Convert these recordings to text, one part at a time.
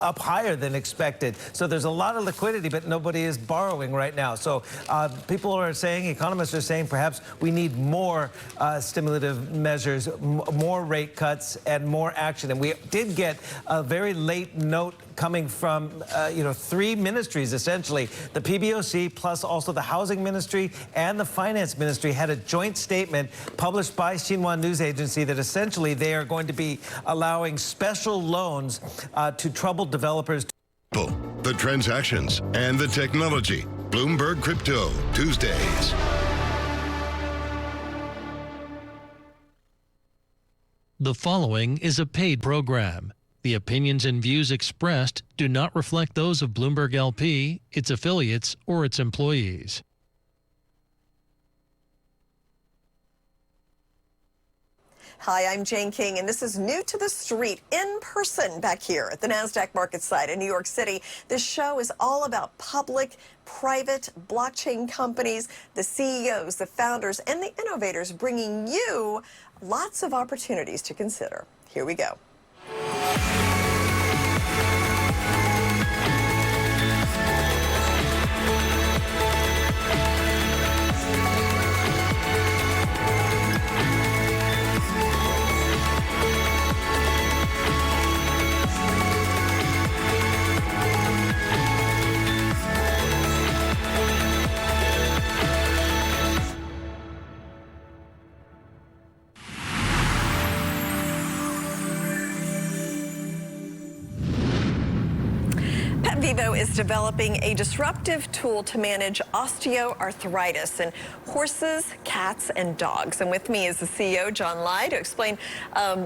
up higher than expected. So there's a lot of liquidity, but nobody is borrowing right now. So people are saying, economists are saying, perhaps we need more stimulative measures, more rate cuts, and more action. And we did get a very late note coming from, three ministries, essentially. The PBOC, plus also the Housing Ministry and the Finance Ministry, had a joint statement published by Xinhua News Agency that essentially they are going to be allowing special loans to troubled developers. The transactions and the technology. Bloomberg Crypto, Tuesdays. The following is a paid program. The opinions and views expressed do not reflect those of Bloomberg LP, its affiliates, or its employees. Hi, I'm Jane King, and this is New to the Street, in person back here at the NASDAQ market site in New York City. This show is all about public, private, blockchain companies, the CEOs, the founders, and the innovators, bringing you lots of opportunities to consider. Here we go. PetVivo is developing a disruptive tool to manage osteoarthritis in horses, cats, and dogs. And with me is the CEO, John Lai, to explain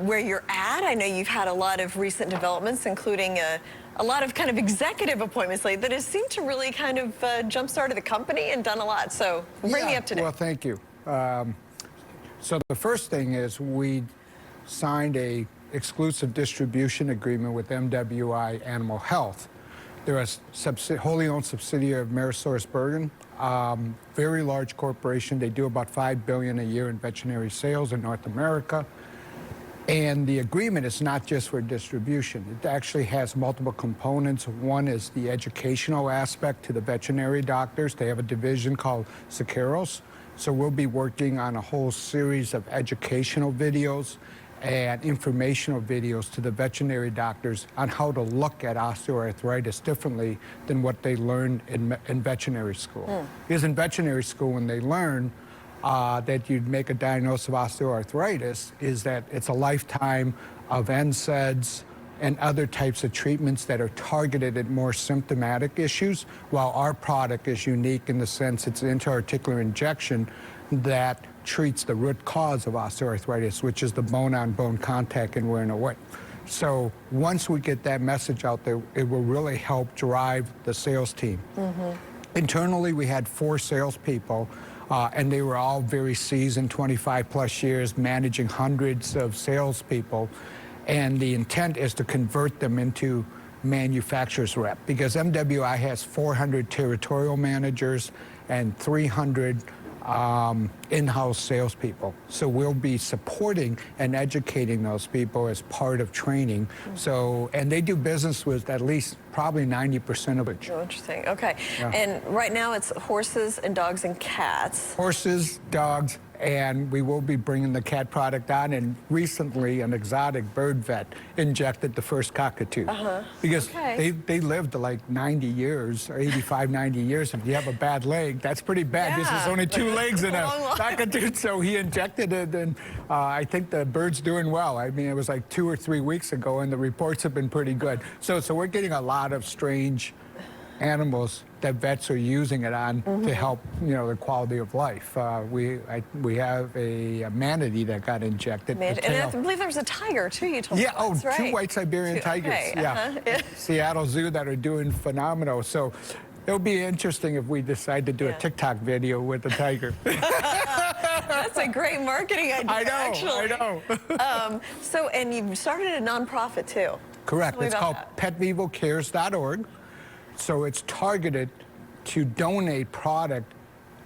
where you're at. I know you've had a lot of recent developments, including a lot of kind of executive appointments lately that has seemed to really kind of jump-started the company and done a lot. So bring me up to date. Well, thank you. So the first thing is we signed a exclusive distribution agreement with MWI Animal Health. They're a wholly owned subsidiary of AmerisourceBergen, very large corporation. They do about $5 billion a year in veterinary sales in North America. And the agreement is not just for distribution. It actually has multiple components. One is the educational aspect to the veterinary doctors. They have a division called SEKUR. So we'll be working on a whole series of educational videos and informational videos to the veterinary doctors on how to look at osteoarthritis differently than what they learned in veterinary school. Because in veterinary school, when they learn that you'd make a diagnosis of osteoarthritis, is that it's a lifetime of NSAIDs and other types of treatments that are targeted at more symptomatic issues, while our product is unique in the sense it's an intra-articular injection that treats the root cause of osteoarthritis, which is the bone-on-bone contact and wearing away. So once we get that message out there, it will really help drive the sales team. Internally, we had 4 salespeople, and they were all very seasoned, 25-plus years, managing hundreds of salespeople. And the intent is to convert them into manufacturer's rep, because MWI has 400 territorial managers and 300 in-house salespeople. So we'll be supporting and educating those people as part of training. So, and they do business with at least probably 90% of it. Oh, interesting. Okay. Yeah. And right now it's horses and dogs and cats. Horses, dogs, and we will be bringing the cat product on. And recently, an exotic bird vet injected the first cockatoo. Because they lived like 90 years, or 85, 90 years. If you have a bad leg, that's pretty bad. This is only 2 legs in a cockatoo. So he injected it, and I think the bird's doing well. I mean, it was like 2 or 3 weeks ago, and the reports have been pretty good. So we're getting a lot of strange animals that vets are using it on to help, the quality of life. We have a manatee that got injected. And I believe there was a tiger too. You told me. Yeah. Right. 2 white Siberian tigers. Seattle Zoo that are doing phenomenal. So it'll be interesting if we decide to do a TikTok video with the tiger. That's a great marketing idea. I know. So, and you started a nonprofit too. Correct. It's called PetVivoCares.org. So it's targeted to donate product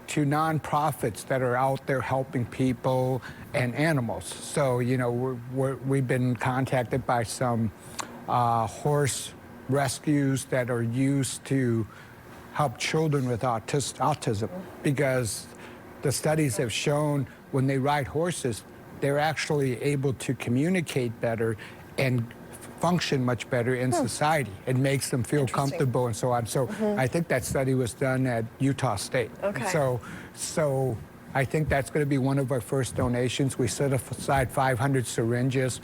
to nonprofits that are out there helping people and animals. So, we've been contacted by some horse rescues that are used to help children with autism, because the studies have shown when they ride horses, they're actually able to communicate better and function much better in society. It makes them feel comfortable and so on. So I think that study was done at Utah State. Okay. So I think that's going to be one of our first donations. We set aside 500 syringes,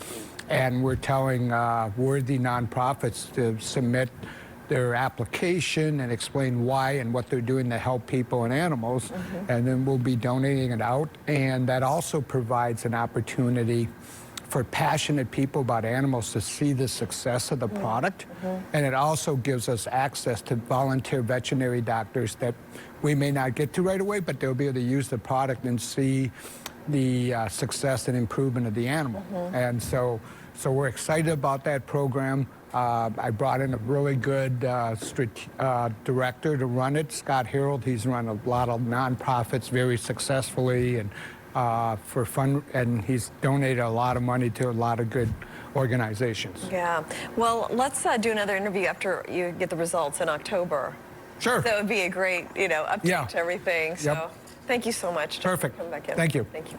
and we're telling worthy nonprofits to submit their application and explain why and what they're doing to help people and animals, and then we'll be donating it out. And that also provides an opportunity for passionate people about animals to see the success of the product. And it also gives us access to volunteer veterinary doctors that we may not get to right away, but they'll be able to use the product and see the success and improvement of the animal. And so we're excited about that program. I brought in a really good director to run it, Scott Harold. He's run a lot of nonprofits very successfully, and for fun, and he's donated a lot of money to a lot of good organizations. Yeah. Well, let's do another interview after you get the results in October. Sure. That would be a great, update to everything. So thank you so much. Perfect. Come back in. Thank you. Thank you.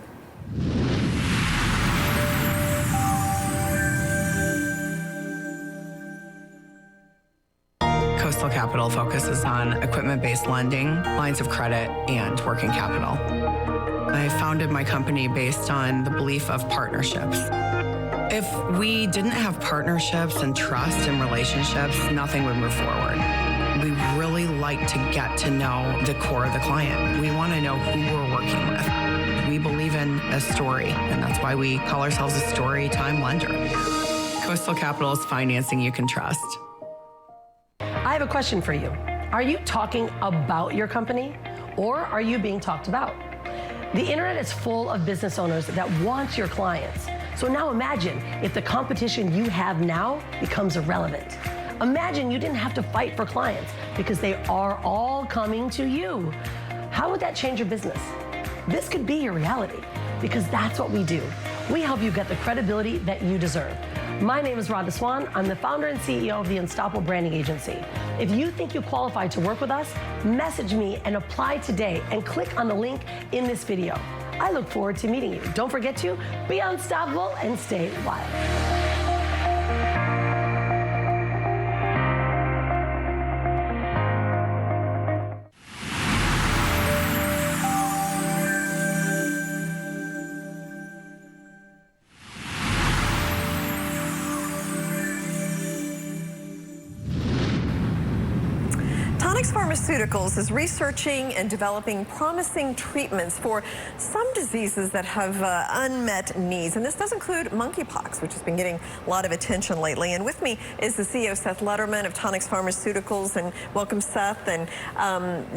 Coastal Capital focuses on equipment-based lending, lines of credit, and working capital. I founded my company based on the belief of partnerships. If we didn't have partnerships and trust and relationships, nothing would move forward. We really like to get to know the core of the client. We want to know who we're working with. We believe in a story, and that's why we call ourselves a story time lender. Coastal Capital is financing you can trust. I have a question for you. Are you talking about your company, or are you being talked about? The internet is full of business owners that want your clients. So now imagine if the competition you have now becomes irrelevant. Imagine you didn't have to fight for clients because they are all coming to you. How would that change your business? This could be your reality, because that's what we do. We help you get the credibility that you deserve. My name is Rhonda Swan. I'm the founder and CEO of the Unstoppable Branding Agency. If you think you qualify to work with us, message me and apply today and click on the link in this video. I look forward to meeting you. Don't forget to be unstoppable and stay wild. Pharmaceuticals is researching and developing promising treatments for some diseases that have unmet needs. And this does include monkeypox, which has been getting a lot of attention lately. And with me is the CEO, Seth Lederman of Tonix Pharmaceuticals. And welcome, Seth. And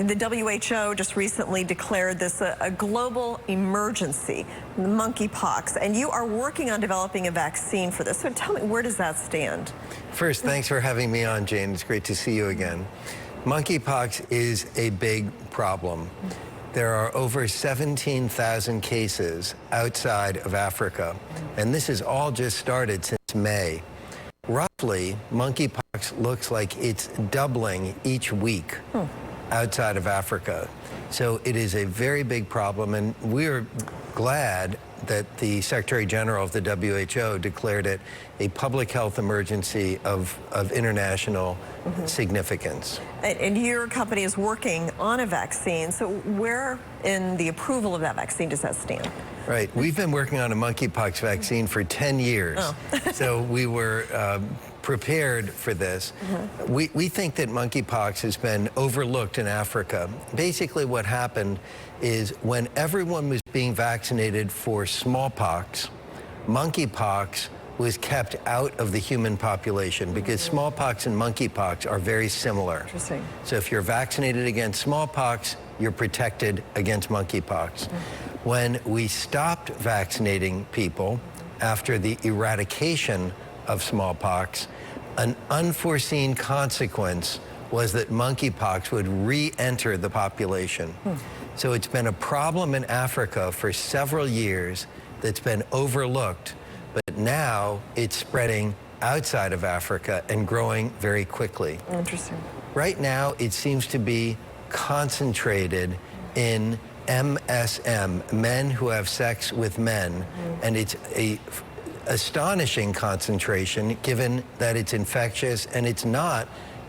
the WHO just recently declared this a global emergency, monkeypox. And you are working on developing a vaccine for this. So tell me, where does that stand? First, thanks for having me on, Jane. It's great to see you again. Monkeypox is a big problem. There are over 17,000 cases outside of Africa, and this has all just started since May. Roughly, monkeypox looks like it's doubling each week outside of Africa. So it is a very big problem, and we're glad that the Secretary General of the WHO declared it a public health emergency of international significance. And your company is working on a vaccine. So where in the approval of that vaccine does that stand? Right. We've been working on a monkeypox vaccine for 10 years. So we were prepared for this. We think that monkeypox has been overlooked in Africa. Basically what happened is when everyone was being vaccinated for smallpox, monkeypox was kept out of the human population because smallpox and monkeypox are very similar. Interesting. So if you're vaccinated against smallpox, you're protected against monkeypox. When we stopped vaccinating people after the eradication of smallpox, an unforeseen consequence was that monkeypox would re-enter the population. So it's been a problem in Africa for several years that's been overlooked, but now it's spreading outside of Africa and growing very quickly. Interesting. Right now, it seems to be concentrated in MSM, men who have sex with men, and it's a astonishing concentration given that it's infectious and it's not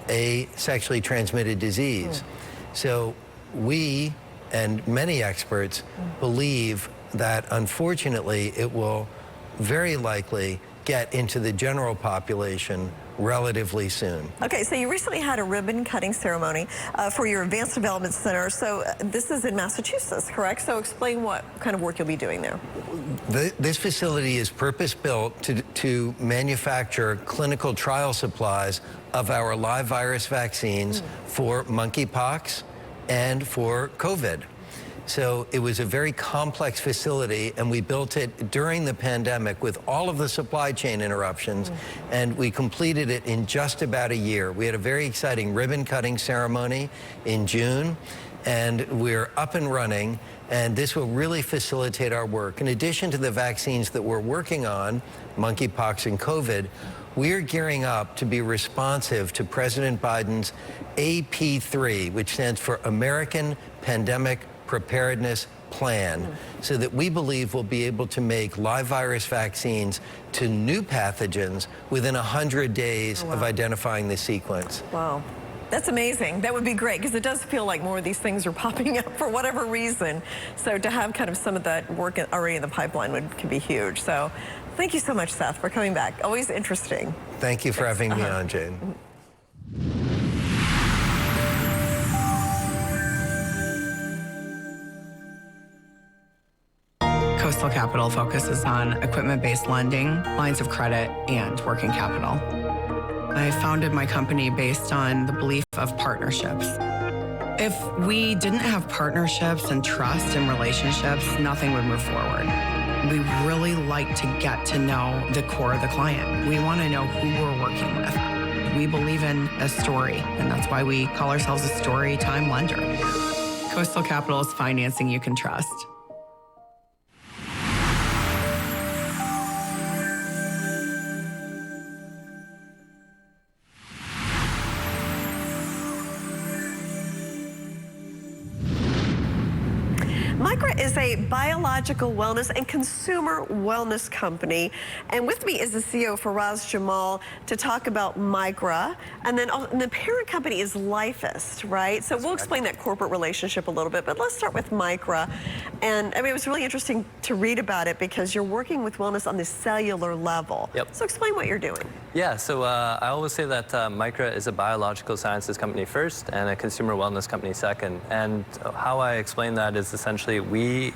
a sexually transmitted disease. So we and many experts believe that unfortunately it will very likely get into the general population relatively soon. Okay, so you recently had a ribbon cutting ceremony for your Advanced Development Center. So this is in Massachusetts, correct? So explain what kind of work you'll be doing there. This facility is purpose-built to manufacture clinical trial supplies of our live virus vaccines for monkeypox and for COVID. So it was a very complex facility, and we built it during the pandemic with all of the supply chain interruptions, and we completed it in just about a year. We had a very exciting ribbon cutting ceremony in June, and we're up and running, and this will really facilitate our work. In addition to the vaccines that we're working on, monkeypox and COVID, we're gearing up to be responsive to President Biden's AP3, which stands for American Pandemic Preparedness Plan, so that we believe we'll be able to make live virus vaccines to new pathogens within 100 days of identifying the sequence. Wow. That's amazing. That would be great, because it does feel like more of these things are popping up for whatever reason. So to have kind of some of that work already in the pipeline could be huge. So thank you so much, Seth, for coming back. Always interesting. Thank you for having me on, Jane. Coastal Capital focuses on equipment-based lending, lines of credit, and working capital. I founded my company based on the belief of partnerships. If we didn't have partnerships and trust and relationships, nothing would move forward. We really like to get to know the core of the client. We want to know who we're working with. We believe in a story, and that's why we call ourselves a story time lender. Coastal Capital is financing you can trust. Micra is a biological wellness and consumer wellness company. And with me is the CEO, Faraz Jamal, to talk about Micra. And then the parent company is LifeWellness, right? So we'll explain that corporate relationship a little bit, but let's start with Micra. And I mean, it was really interesting to read about it because you're working with wellness on the cellular level. Yep. So explain what you're doing. Yeah, so I always say that Micra is a biological sciences company first and a consumer wellness company second. And how I explain that is essentially we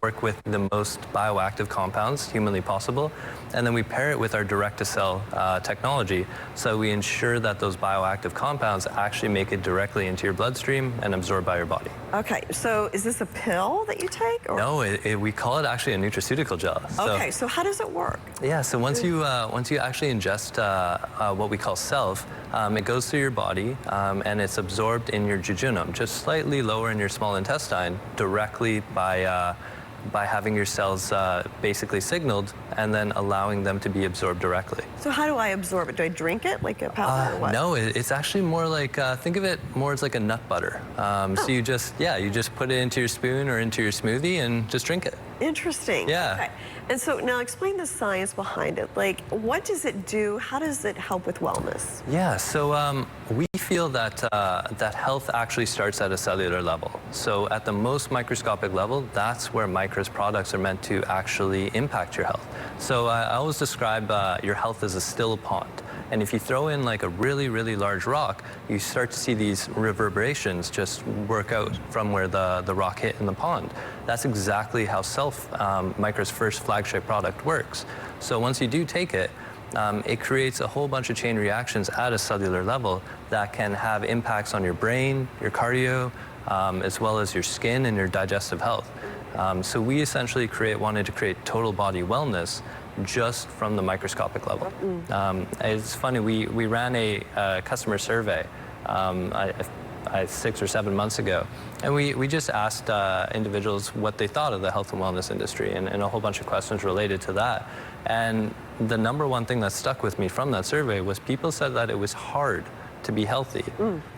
work with the most bioactive compounds humanly possible, and then we pair it with our direct-to-cell technology. So we ensure that those bioactive compounds actually make it directly into your bloodstream and absorbed by your body. Okay, so is this a pill that you take? Or? No, we call it actually a nutraceutical gel. Okay, so how does it work? Yeah, so once you actually ingest what we call self, it goes through your body and it's absorbed in your jejunum, just slightly lower in your small intestine, directly by having your cells basically signaled and then allowing them to be absorbed directly. So how do I absorb it? Do I drink it like a powder or what? No, it's actually more like, think of it more as like a nut butter. So you just put it into your spoon or into your smoothie and just drink it. Interesting. Yeah. Okay. And so now explain the science behind it. Like, what does it do? How does it help with wellness? Yeah, so we feel that that health actually starts at a cellular level. So at the most microscopic level, that's where Micra's products are meant to actually impact your health. So I always describe your health as a still pond. And if you throw in like a really, really large rock, you start to see these reverberations just work out from where the rock hit in the pond. That's exactly how Self, Micra's first flagship product, works. So once you do take it, it creates a whole bunch of chain reactions at a cellular level that can have impacts on your brain, your cardio, as well as your skin and your digestive health. So we essentially wanted to create total body wellness just from the microscopic level. It's funny, we ran a customer survey 6 or 7 months ago, and we just asked individuals what they thought of the health and wellness industry and a whole bunch of questions related to that. And the number one thing that stuck with me from that survey was people said that it was hard to be healthy.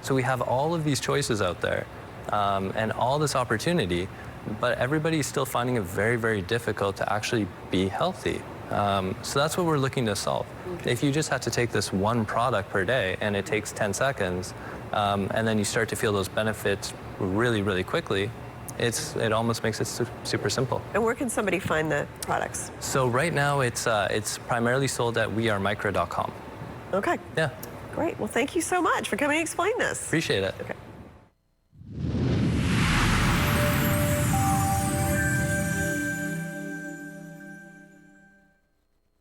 So we have all of these choices out there and all this opportunity, but everybody's still finding it very, very difficult to actually be healthy. So that's what we're looking to solve. If you just had to take this one product per day and it takes 10 seconds, and then you start to feel those benefits really, really quickly, it almost makes it super simple. And where can somebody find the products? So right now it's primarily sold at wearemicro.com. Okay. Yeah. Great. Well, thank you so much for coming to explain this. Appreciate it. Okay.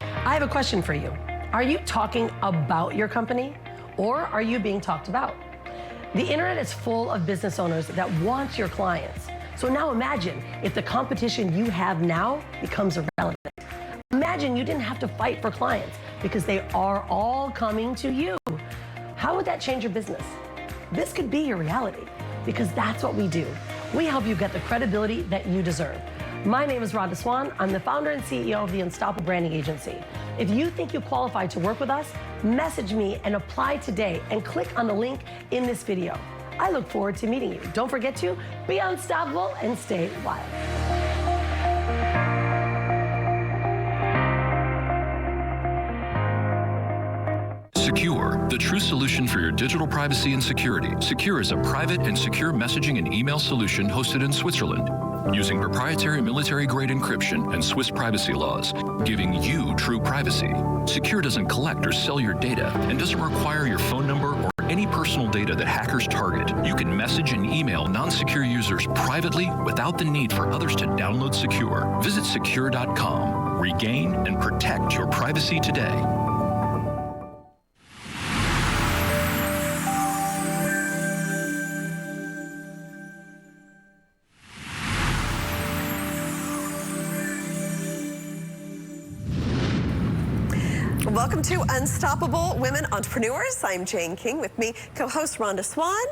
I have a question for you. Are you talking about your company, or are you being talked about? The internet is full of business owners that want your clients. So now imagine if the competition you have now becomes irrelevant. Imagine you didn't have to fight for clients because they are all coming to you. How would that change your business? This could be your reality, because that's what we do. We help you get the credibility that you deserve. My name is Rhonda Swan. I'm the founder and CEO of the Unstoppable Branding Agency. If you think you qualify to work with us, message me and apply today and click on the link in this video. I look forward to meeting you. Don't forget to be unstoppable and stay wild. SEKUR, the true solution for your digital privacy and security. SEKUR is a private and secure messaging and email solution hosted in Switzerland, using proprietary military-grade encryption and Swiss privacy laws, giving you true privacy. SEKUR doesn't collect or sell your data and doesn't require your phone number or any personal data that hackers target. You can message and email non-secure users privately without the need for others to download SEKUR. Visit SEKUR.com. Regain and protect your privacy today. Welcome to Unstoppable Women Entrepreneurs. I'm Jane King, with me co-host Rhonda Swan,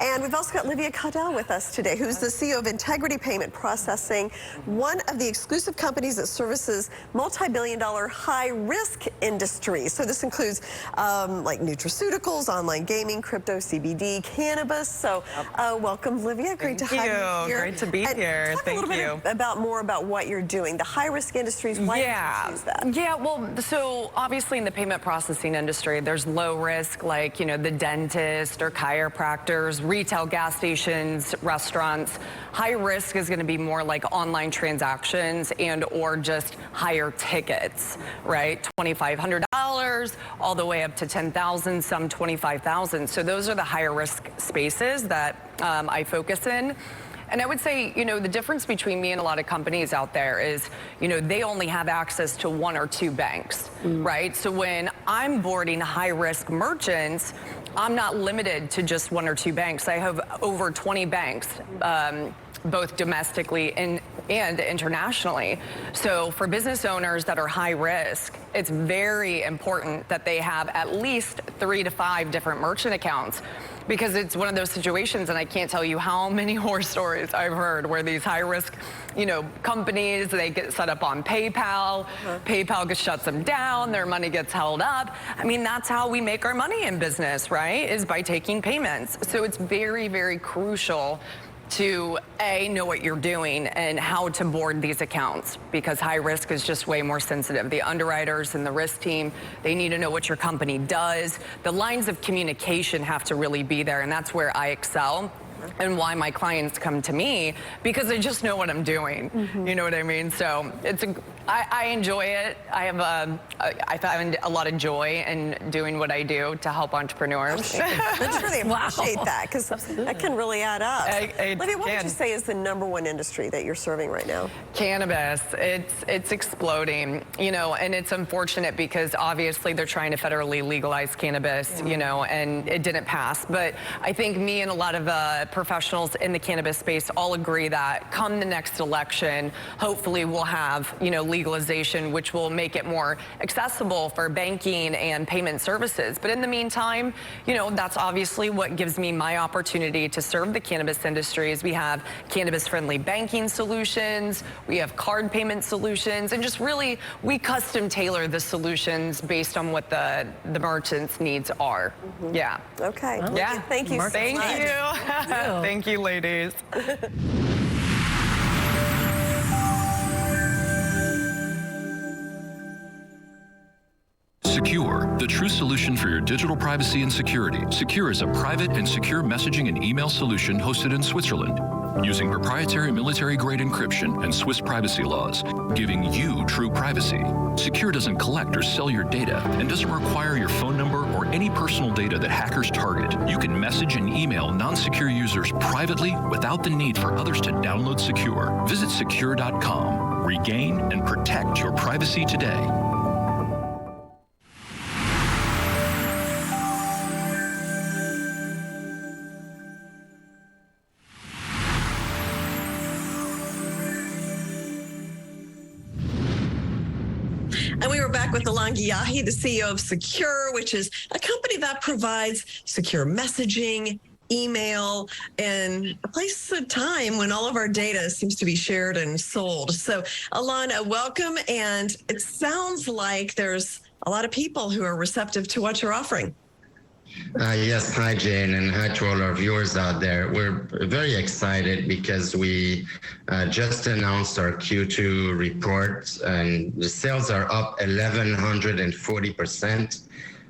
and we've also got Livia Caudell with us today, who's the CEO of IntegrityPmnt Processing, one of the exclusive companies that services multi-billion-dollar high-risk industries. So this includes like nutraceuticals, online gaming, crypto, CBD, cannabis. So welcome, Livia. Great to have you here. Great to be here. Talk Thank a little bit about what you're doing, the high-risk industries. Why did you choose that? Yeah, well, so obviously in the payment processing industry, there's low risk, like, you know, the dentist or chiropractors, retail gas stations, restaurants. High risk is going to be more like online transactions and or just higher tickets, right? $2,500 all the way up to $10,000, some $25,000. So those are the higher risk spaces that I focus in. And I would say, you know, the difference between me and a lot of companies out there is, you know, they only have access to one or two banks, right? So when I'm boarding high-risk merchants, I'm not limited to just one or two banks. I have over 20 banks, both domestically and internationally. So for business owners that are high risk, it's very important that they have at least 3 to 5 different merchant accounts, because it's one of those situations, and I can't tell you how many horror stories I've heard where these high-risk, you know, companies, they get set up on PayPal, PayPal shuts them down, their money gets held up. I mean, that's how we make our money in business, right, is by taking payments. So it's very, very crucial to know what you're doing and how to board these accounts, because high risk is just way more sensitive. The underwriters and the risk team, they need to know what your company does. The lines of communication have to really be there, and that's where I excel. And why my clients come to me, because they just know what I'm doing. You know what I mean? So I enjoy it. I find a lot of joy in doing what I do to help entrepreneurs. Let's really appreciate that, because that can really add up. Livia, what would you say is the #1 industry that you're serving right now? Cannabis. It's exploding, you know, and it's unfortunate because obviously they're trying to federally legalize cannabis, you know, and it didn't pass. But I think me and a lot of professionals in the cannabis space all agree that come the next election, hopefully we'll have, you know, legalization, which will make it more accessible for banking and payment services. But in the meantime, you know, that's obviously what gives me my opportunity to serve the cannabis industry. Is we have cannabis-friendly banking solutions, we have card payment solutions, and just really we custom tailor the solutions based on what the merchants' needs are. Yeah. Okay. Yeah. Thank you so much. Thank you. Thank you, ladies. Secure, the true solution for your digital privacy and security. Secure is a private and secure messaging and email solution hosted in Switzerland, using proprietary military-grade encryption and Swiss privacy laws, giving you true privacy. Secure doesn't collect or sell your data and doesn't require your phone number or any personal data that hackers target. You can message and email non-secure users privately without the need for others to download Secure. Visit secure.com. Regain and protect your privacy today. And we were back with Alon Giyahi, the CEO of Secure, which is a company that provides secure messaging, email, and a place of time when all of our data seems to be shared and sold. So, Alon, welcome. And it sounds like there's a lot of people who are receptive to what you're offering. Yes, hi Jane, and hi to all our viewers out there. We're very excited because we just announced our Q2 report, and the sales are up 1,140%,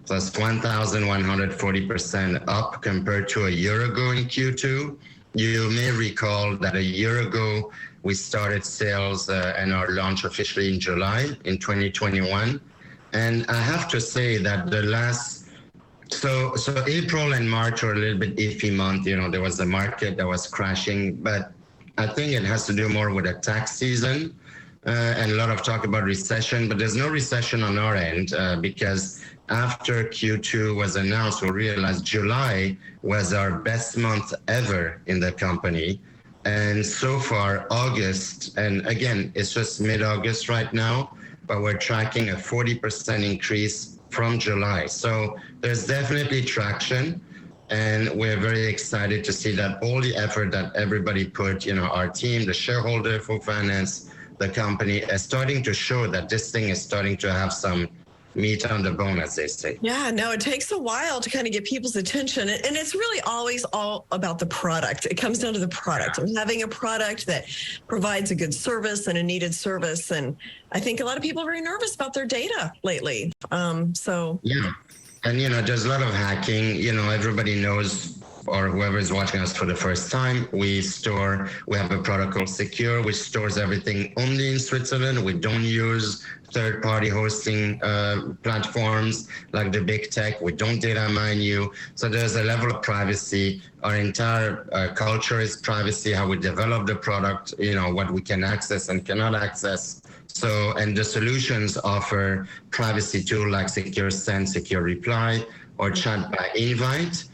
plus 1,140% up compared to a year ago in Q2. You may recall that a year ago we started sales and our launch officially in July in 2021, and I have to say that the last So April and March were a little bit iffy month. You know, there was a market that was crashing, but I think it has to do more with the tax season and a lot of talk about recession, but there's no recession on our end because after Q2 was announced, we realized July was our best month ever in the company. And so far, August, and again, it's just mid-August right now, but we're tracking a 40% increase from July. So there's definitely traction, and we're very excited to see that all the effort that everybody put, you know, our team, the shareholder for finance, the company, is starting to show that this thing is starting to have some meat on the bone, as they say. Yeah, no, it takes a while to kind of get people's attention. And it's really always all about the product. It comes down to the product and having a product that provides a good service and a needed service. And I think a lot of people are very nervous about their data lately. Yeah. And, you know, there's a lot of hacking. You know, everybody knows, or whoever is watching us for the first time, we have a product called Secure, which stores everything only in Switzerland. We don't use third-party hosting platforms like the big tech. We don't data mine you. So there's a level of privacy. Our entire culture is privacy, how we develop the product, you know, what we can access and cannot access. So, and the solutions offer privacy tools like Secure Send, Secure Reply, or Chat by Invite.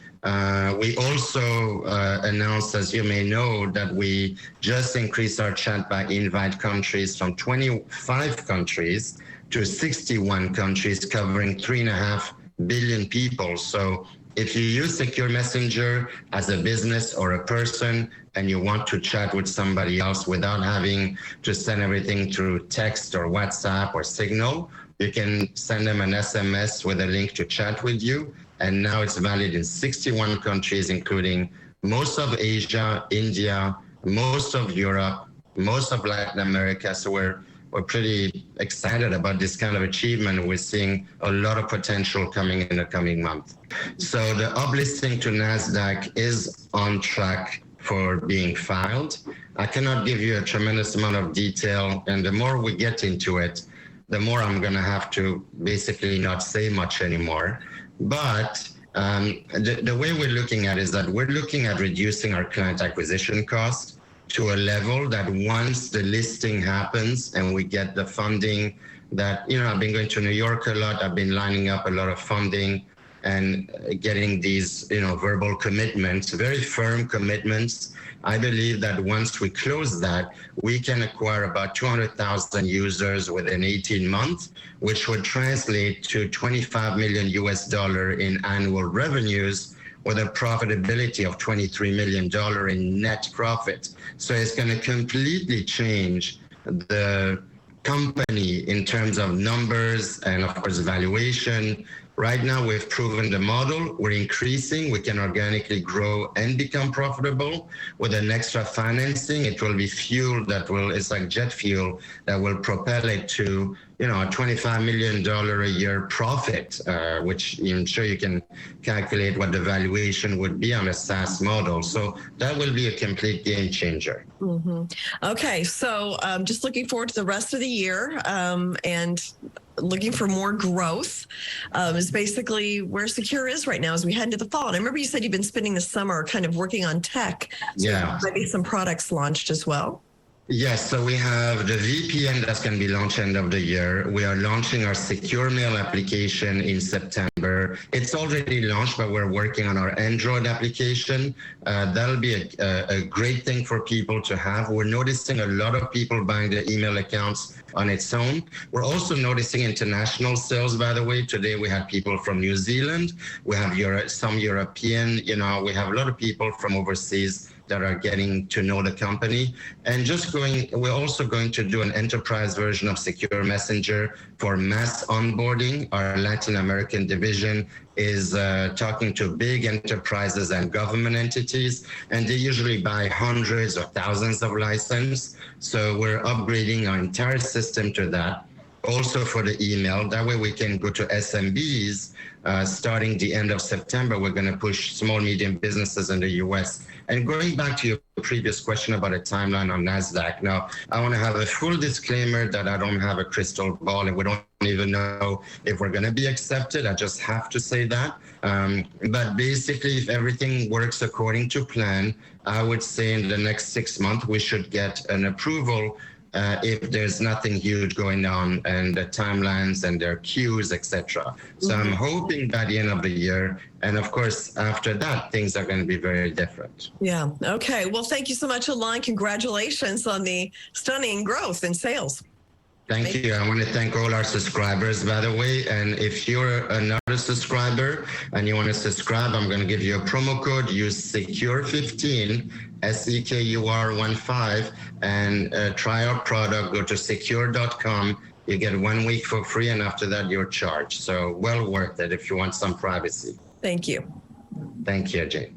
We also announced, as you may know, that we just increased our Chat by Invite countries from 25 countries to 61 countries, covering 3.5 billion people. So if you use Secure Messenger as a business or a person and you want to chat with somebody else without having to send everything through text or WhatsApp or Signal, you can send them an SMS with a link to chat with you. And now it's valid in 61 countries, including most of Asia, India, most of Europe, most of Latin America. So we're pretty excited about this kind of achievement. We're seeing a lot of potential coming in the coming month. So the uplisting to NASDAQ is on track for being filed. I cannot give you a tremendous amount of detail, and the more we get into it, the more I'm going to have to basically not say much anymore. But the way we're looking at it is that we're looking at reducing our client acquisition cost to a level that once the listing happens and we get the funding that, you know, I've been going to New York a lot, I've been lining up a lot of funding, and getting these, verbal commitments, very firm commitments. I believe that once we close that, we can acquire about 200,000 users within 18 months, which would translate to $25 million in annual revenues with a profitability of $23 million in net profit. So it's going to completely change the company in terms of numbers and, of course, valuation. Right now, we've proven the model. We're increasing. We can organically grow and become profitable. With an extra financing, it will be fuel it's like jet fuel that will propel it to, a $25 million a year profit, which I'm sure you can calculate what the valuation would be on a SaaS model. So that will be a complete game changer. Mm-hmm. Okay, so just looking forward to the rest of the year and looking for more growth is basically where SEKUR is right now as we head into the fall. And I remember you said you've been spending the summer kind of working on tech. So yeah. Maybe some products launched as well. Yes, so we have the VPN that's going to be launched end of the year. We are launching our Secure Mail application in September. It's already launched, but we're working on our Android application. That'll be a great thing for people to have. We're noticing a lot of people buying their email accounts on its own. We're also noticing international sales, by the way. Today we had people from New Zealand. We have some European, we have a lot of people from overseas that are getting to know the company. And we're also going to do an enterprise version of Secure Messenger for mass onboarding. Our Latin American division is talking to big enterprises and government entities, and they usually buy hundreds or thousands of licenses. So we're upgrading our entire system to that. Also for the email, that way we can go to SMBs. Starting the end of September, we're going to push small, medium businesses in the US. And going back to your previous question about a timeline on NASDAQ, now I want to have a full disclaimer that I don't have a crystal ball and we don't even know if we're going to be accepted. I just have to say that. But basically, if everything works according to plan, I would say in the next 6 months, we should get an approval if there's nothing huge going on and the timelines and their queues, etc. So I'm hoping by the end of the year. And of course, after that, things are going to be very different. Yeah. Okay. Well, thank you so much, Alain. Congratulations on the stunning growth in sales. Thank you. I want to thank all our subscribers, by the way. And if you're another subscriber and you want to subscribe, I'm going to give you a promo code. Use SEKUR15, SEKUR15, and try our product. Go to sekur.com. You get 1 week for free, and after that, you're charged. So well worth it if you want some privacy. Thank you. Thank you, Jane.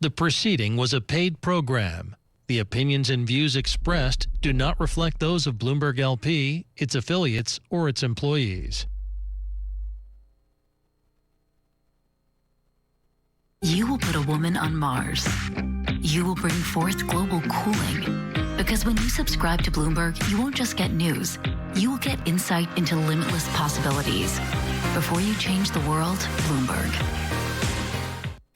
The proceeding was a paid program. The opinions and views expressed do not reflect those of Bloomberg LP, its affiliates, or its employees. You will put a woman on Mars. You will bring forth global cooling. Because when you subscribe to Bloomberg, you won't just get news. You will get insight into limitless possibilities. Before you change the world, Bloomberg.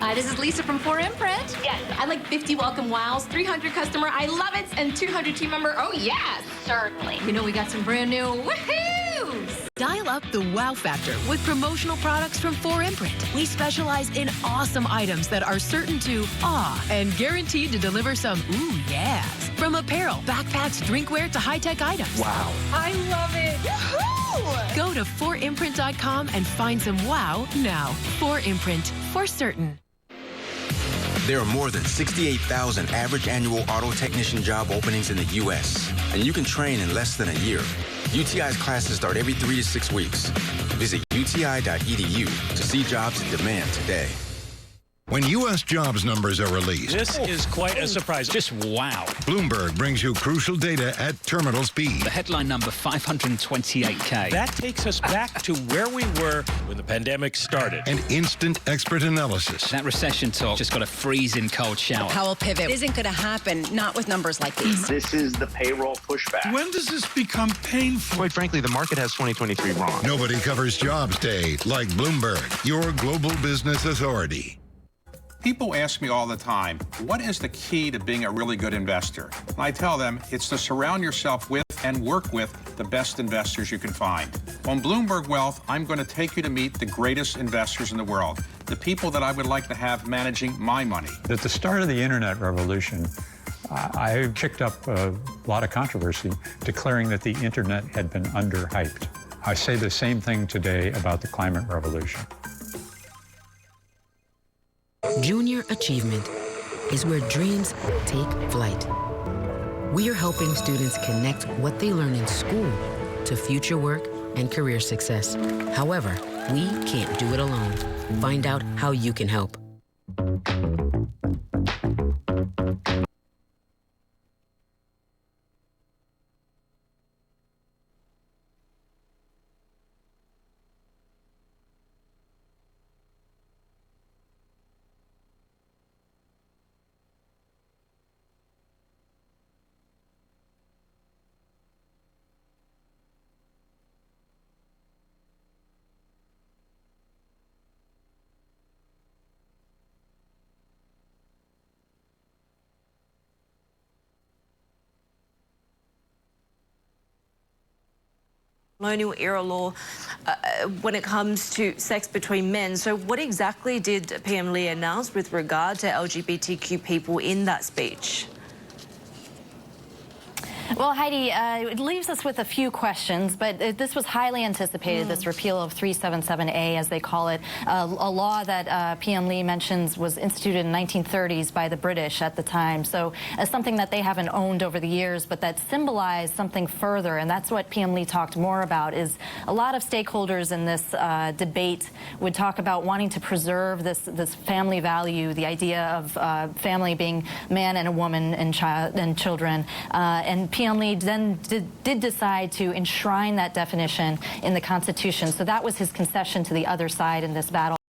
Hi, this is Lisa from 4Imprint. Yes, I like 50 welcome wows, 300 customer I love it, and 200 team member, oh yes, certainly. You know we got some brand new woohoos. Dial up the wow factor with promotional products from 4Imprint. We specialize in awesome items that are certain to awe and guaranteed to deliver some ooh yes. From apparel, backpacks, drinkware to high-tech items. Wow. I love it. Woohoo! Go to 4imprint.com and find some wow now. 4Imprint, for certain. There are more than 68,000 average annual auto technician job openings in the U.S., and you can train in less than a year. UTI's classes start every 3 to 6 weeks. Visit uti.edu to see jobs in demand today. When U.S. jobs numbers are released, This is quite a surprise. Just wow. Bloomberg brings you crucial data at terminal speed. The headline number, 528K. That takes us back to where we were when the pandemic started. And instant expert analysis. That recession talk just got a freezing cold shower. Powell pivot isn't going to happen, not with numbers like these. This is the payroll pushback. When does this become painful? Quite frankly, the market has 2023 wrong. Nobody covers jobs day like Bloomberg, your global business authority. People ask me all the time, what is the key to being a really good investor? And I tell them it's to surround yourself with and work with the best investors you can find. On Bloomberg Wealth, I'm going to take you to meet the greatest investors in the world, the people that I would like to have managing my money. At the start of the internet revolution, I kicked up a lot of controversy declaring that the internet had been underhyped. I say the same thing today about the climate revolution. Junior achievement is where dreams take flight. We are helping students connect what they learn in school to future work and career success. However, we can't do it alone. Find out how you can help. colonial era law when it comes to sex between men. So what exactly did PM Lee announce with regard to LGBTQ people in that speech? Well, Heidi, it leaves us with a few questions, but this was highly anticipated, this repeal of 377A, as they call it, a law that PM Lee mentions was instituted in the 1930s by the British at the time. So something that they haven't owned over the years, but that symbolized something further, and that's what PM Lee talked more about, is a lot of stakeholders in this debate would talk about wanting to preserve this family value, the idea of family being man and a woman and child and children, and PM Lee then did decide to enshrine that definition in the Constitution. So that was his concession to the other side in this battle.